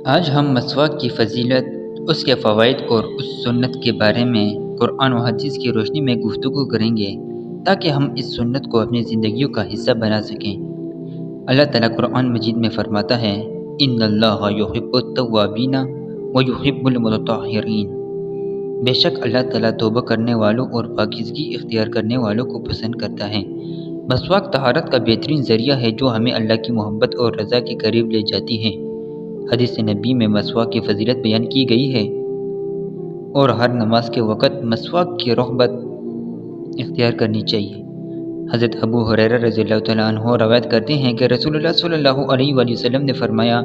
آج ہم مسواک کی فضیلت، اس کے فوائد اور اس سنت کے بارے میں قرآن و حدیث کی روشنی میں گفتگو کریں گے تاکہ ہم اس سنت کو اپنی زندگیوں کا حصہ بنا سکیں۔ اللہ تعالیٰ قرآن مجید میں فرماتا ہے، ان اللہ یحب التوابین ویحب المتطہرین۔ بے شک اللہ تعالیٰ توبہ کرنے والوں اور پاکیزگی اختیار کرنے والوں کو پسند کرتا ہے۔ مسواک طہارت کا بہترین ذریعہ ہے جو ہمیں اللہ کی محبت اور رضا کے قریب لے جاتی ہے۔ حدیث نبی میں مسواک کی فضیلت بیان کی گئی ہے اور ہر نماز کے وقت مسواک کی رغبت اختیار کرنی چاہیے۔ حضرت ابو ہریرہ رضی اللہ تعالیٰ عنہ روایت کرتے ہیں کہ رسول اللہ صلی اللہ علیہ وآلہ وسلم نے فرمایا،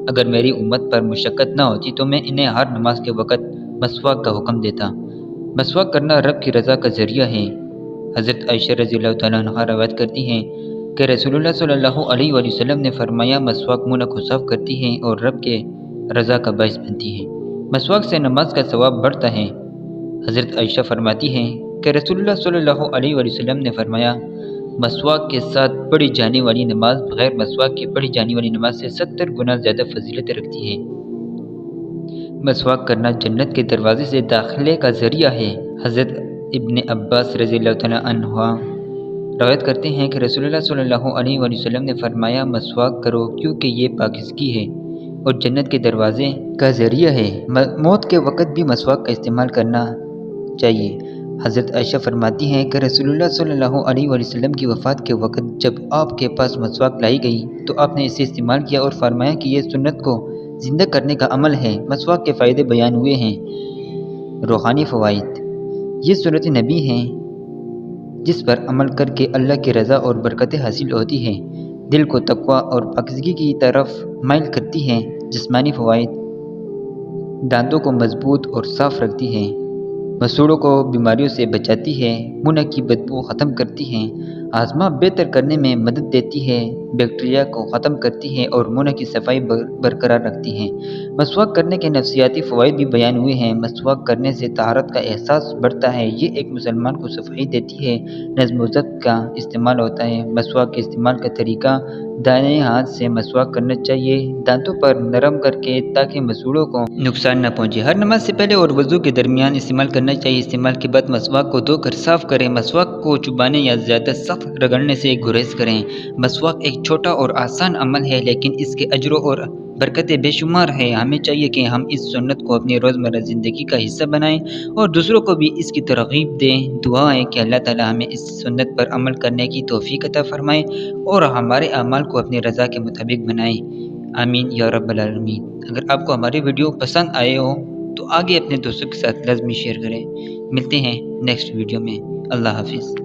اگر میری امت پر مشقت نہ ہوتی تو میں انہیں ہر نماز کے وقت مسواک کا حکم دیتا۔ مسواک کرنا رب کی رضا کا ذریعہ ہے۔ حضرت عائشہ رضی اللہ تعالیٰ عنہ روایت کرتی ہیں کہ رسول اللہ صلی اللہ علیہ وآلہ وسلم نے فرمایا، مسواک منہ کو صاف کرتی ہے اور رب کے رضا کا باعث بنتی ہے۔ مسواک سے نماز کا ثواب بڑھتا ہے۔ حضرت عائشہ فرماتی ہیں کہ رسول اللہ صلی اللہ علیہ وآلہ وسلم نے فرمایا، مسواک کے ساتھ پڑھی جانے والی نماز بغیر مسواک کے پڑھی جانے والی نماز سے 70 گنا زیادہ فضیلت رکھتی ہے۔ مسواک کرنا جنت کے دروازے سے داخلے کا ذریعہ ہے۔ حضرت ابن عباس رضی اللہ تعالیٰ عنہ روایت کرتے ہیں کہ رسول اللہ صلی اللہ علیہ وآلہ وسلم نے فرمایا، مسواک کرو کیونکہ یہ پاکیزگی ہے اور جنت کے دروازے کا ذریعہ ہے۔ موت کے وقت بھی مسواک کا استعمال کرنا چاہیے۔ حضرت عائشہ فرماتی ہیں کہ رسول اللہ صلی اللہ علیہ وآلہ وسلم کی وفات کے وقت جب آپ کے پاس مسواک لائی گئی تو آپ نے اسے استعمال کیا اور فرمایا کہ یہ سنت کو زندہ کرنے کا عمل ہے۔ مسواک کے فائدے بیان ہوئے ہیں۔ روحانی فوائد: یہ سنت نبی ہیں جس پر عمل کر کے اللہ کی رضا اور برکتیں حاصل ہوتی ہیں۔ دل کو تقویٰ اور پاکیزگی کی طرف مائل کرتی ہیں۔ جسمانی فوائد: دانتوں کو مضبوط اور صاف رکھتی ہیں، مسوڑوں کو بیماریوں سے بچاتی ہے، منہ کی بدبو ختم کرتی ہے، ہاضمہ بہتر کرنے میں مدد دیتی ہے، بیکٹیریا کو ختم کرتی ہے اور منہ کی صفائی برقرار رکھتی ہے۔ مسواک کرنے کے نفسیاتی فوائد بھی بیان ہوئے ہیں۔ مسواک کرنے سے طہارت کا احساس بڑھتا ہے۔ یہ ایک مسلمان کو صفائی دیتی ہے۔ نظم و ضبط کا استعمال ہوتا ہے۔ مسواک کے استعمال کا طریقہ: دائیں ہاتھ سے مسواک کرنا چاہیے، دانتوں پر نرم کر کے تاکہ مسوڑوں کو نقصان نہ پہنچے۔ ہر نماز سے پہلے اور وضو کے درمیان استعمال کرنا چاہیے۔ استعمال کے بعد مسواک کو دھو کر صاف کریں۔ مسواک کو چبانے یا زیادہ سخت رگڑنے سے گریز کریں۔ مسواک ایک چھوٹا اور آسان عمل ہے لیکن اس کے اجر اور برکتیں بے شمار ہیں۔ ہمیں چاہیے کہ ہم اس سنت کو اپنی روزمرہ زندگی کا حصہ بنائیں اور دوسروں کو بھی اس کی ترغیب دیں۔ دعا ہے کہ اللہ تعالی ہمیں اس سنت پر عمل کرنے کی توفیق عطا فرمائے اور ہمارے اعمال کو اپنی رضا کے مطابق بنائیں۔ آمین یا رب العالمین۔ اگر آپ کو ہماری ویڈیو پسند آئے ہو تو آگے اپنے دوستوں کے ساتھ لازمی شیئر کریں۔ ملتے ہیں نیکسٹ ویڈیو میں۔ اللہ حافظ۔